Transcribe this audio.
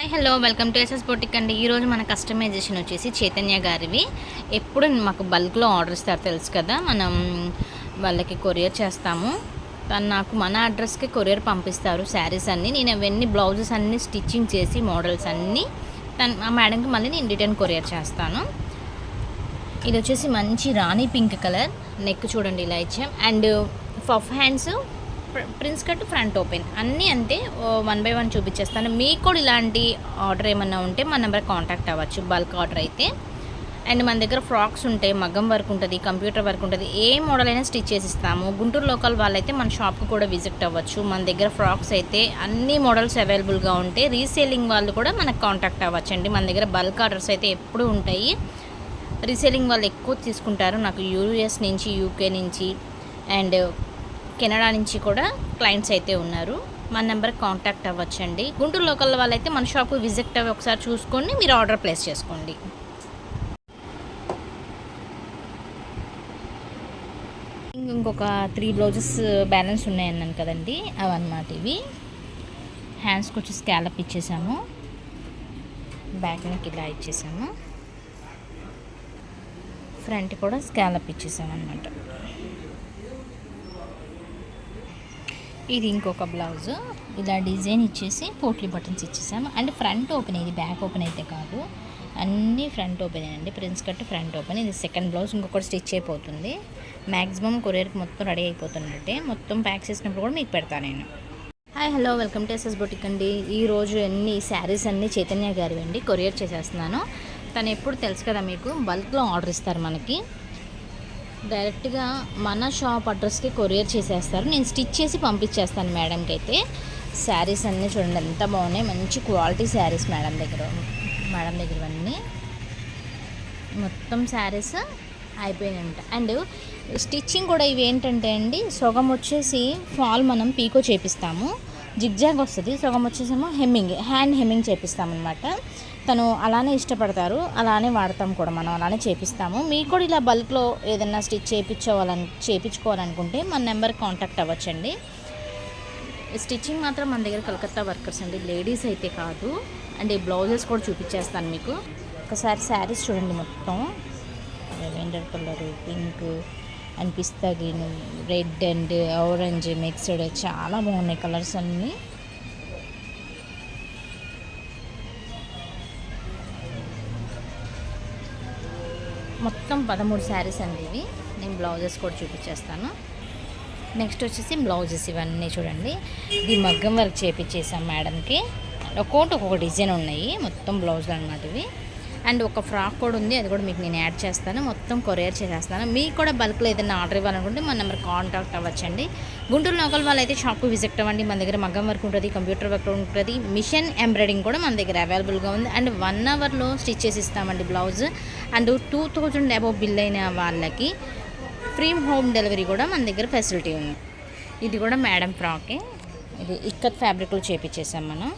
Hi hello welcome to SS boutique అండి. ఈరోజు మన కస్టమైజేషన్ వచ్చేసి చైతన్య గారివి. ఎప్పుడు మాకు బల్క్లో ఆర్డర్ ఇస్తారు తెలుసు కదా, మనం వాళ్ళకి కొరియర్ చేస్తాము. తను నాకు మన అడ్రస్కి కొరియర్ పంపిస్తారు శారీస్ అన్నీ. నేను అవన్నీ బ్లౌజెస్ అన్నీ స్టిచ్చింగ్ చేసి మోడల్స్ అన్నీ ఆ మేడంకి మళ్ళీ నేను రిటర్న్ కొరియర్ చేస్తాను. ఇది వచ్చేసి మంచి రాణి పింక్ కలర్, నెక్ చూడండి ఇలా ఇచ్చాం. And puff hands, prince cut, front open అన్నీ అంతే. 1 by 1 చూపించేస్తాను. మీకు కూడా ఇలాంటి ఆర్డర్ ఏమన్నా ఉంటే మన నెంబర్ కాంటాక్ట్ అవ్వచ్చు బల్క్ ఆర్డర్ అయితే. అండ్ మన దగ్గర ఫ్రాక్స్ ఉంటాయి, మగ్గం వర్క్ ఉంటుంది, కంప్యూటర్ వర్క్ ఉంటుంది, ఏ మోడల్ అయినా స్టిచ్ చేసి ఇస్తాము. గుంటూరు లోకల్ వాళ్ళైతే మన షాప్కి కూడా విజిట్ అవ్వచ్చు. మన దగ్గర ఫ్రాక్స్ అయితే అన్ని మోడల్స్ అవైలబుల్గా ఉంటాయి. రీసేలింగ్ వాళ్ళు కూడా మనకు కాంటాక్ట్ అవ్వచ్చండి. మన దగ్గర బల్క్ ఆర్డర్స్ అయితే ఎప్పుడూ ఉంటాయి. రీసేలింగ్ వాళ్ళు ఎక్కువ తీసుకుంటారు. నాకు యూఎస్ నుంచి, యూకే నుంచి అండ్ కెనడా నుంచి కూడా క్లయింట్స్ అయితే ఉన్నారు. మన నెంబర్కి కాంటాక్ట్ అవ్వచ్చండి. గుంటూరు లోకల్ వాళ్ళైతే మన షాప్కి విజిట్ అవ్వి ఒకసారి చూసుకొని మీరు ఆర్డర్ ప్లేస్ చేసుకోండి. ఇంకొక 3 బ్లౌజెస్ బ్యాలెన్స్ ఉన్నాయన్నాను కదండి, అవన్నమాట ఇవి. హ్యాండ్స్కి వచ్చి స్కాలప్ ఇచ్చేసాము, బ్యాక్ నెక్ ఇలా ఇచ్చేసాము, ఫ్రంట్ కూడా స్కాలప్ ఇచ్చేసాము అనమాట. ఇది ఇంకొక బ్లౌజ్, ఇలా డిజైన్ ఇచ్చేసి పోట్లీ బటన్స్ ఇచ్చేసాము. అండ్ ఫ్రంట్ ఓపెన్, ఇది బ్యాక్ ఓపెన్ అయితే కాదు, అన్నీ ఫ్రంట్ ఓపెన్ అండి. Prince cut front open. ఇది సెకండ్ బ్లౌజ్, ఇంకొకటి స్టిచ్ అయిపోతుంది. మ్యాక్సిమం కొరియర్కి మొత్తం రెడీ అయిపోతున్నట్టే. మొత్తం ప్యాక్ చేసినప్పుడు కూడా మీకు పెడతాను నేను. Hi hello welcome to SS boutique అండి. ఈరోజు అన్ని శారీస్ అన్నీ చైతన్య గారి అండి కొరియర్ చేసేస్తున్నాను. తను ఎప్పుడు తెలుసు కదా మీకు, బల్క్లో ఆర్డర్ ఇస్తారు మనకి. డైరెక్ట్గా మన షాప్ అడ్రస్కి కొరియర్ చేసేస్తారు. నేను స్టిచ్ చేసి పంపించేస్తాను మేడంకి అయితే. శారీస్ అన్నీ చూడండి ఎంత బాగున్నాయి, మంచి క్వాలిటీ శారీస్ మేడం దగ్గరవన్నీ. మొత్తం శారీస్ అయిపోయినాయంట. అండ్ స్టిచ్చింగ్ కూడా ఇవి ఏంటంటే అండి, సగం వచ్చేసి ఫాల్ మనం పీకో చేపిస్తాము, జిగ్జాగ్ వస్తుంది. సగం వచ్చేసేమో హెమ్మింగ్, హ్యాండ్ హెమ్మింగ్ చేపిస్తామన్నమాట. తను అలానే ఇష్టపడతారు, అలానే వాడతాం కూడా, మనం అలానే చేపిస్తాము. మీకు కూడా ఇలా బల్క్లో ఏదైనా స్టిచ్ చేయించుకోవాలనుకుంటే మన నెంబర్కి కాంటాక్ట్ అవ్వచ్చండి. స్టిచ్చింగ్ మాత్రం మన దగ్గర కలకత్తా వర్కర్స్ అండి, లేడీస్ అయితే కాదు. అండ్ ఈ బ్లౌజెస్ కూడా చూపించేస్తాను మీకు. ఒకసారి శారీస్ చూడండి, మొత్తం lavender colour, pink and pista green, red and orange mixed, చాలా బాగున్నాయి కలర్స్ అన్నీ. మొత్తం 13 శారీస్ అండి ఇవి. నేను బ్లౌజెస్ కూడా చూపించేస్తాను. నెక్స్ట్ వచ్చేసి బ్లౌజెస్ ఇవన్నీ చూడండి. ఇది మగ్గం వర్క్ చేపించేసాం మేడంకి. ఒక్కొక్క డిజైన్ ఉన్నాయి, మొత్తం బ్లౌజులు అనమాట ఇవి. అండ్ ఒక ఫ్రాక్ కూడా ఉంది, అది కూడా మీకు నేను యాడ్ చేస్తాను. మొత్తం కొరియర్ చేసేస్తాను. మీకు కూడా బల్క్లో ఏదైనా ఆర్డర్ ఇవ్వాలనుకుంటే మన నెంబర్ కాంటాక్ట్ అవ్వచ్చండి. గుంటూరు లోకల్ వాళ్ళైతే షాప్కి విజిట్ అవ్వండి. మన దగ్గర మగ్గం వర్క్ ఉంటుంది, కంప్యూటర్ వర్క్ ఉంటుంది, మిషన్ ఎంబ్రాయిడింగ్ కూడా మన దగ్గర అవైలబుల్గా ఉంది. అండ్ 1 అవర్లో స్టిచ్ చేసి ఇస్తామండి బ్లౌజ్. అండ్ 2000 అబోవ్ బిల్ అయిన వాళ్ళకి ఫ్రీ హోమ్ డెలివరీ కూడా మన దగ్గర ఫెసిలిటీ ఉంది. ఇది కూడా మేడం ఫ్రాకే, ఇది ఇక్కత్ ఫ్యాబ్రిక్లో చేపించేసాం మనం.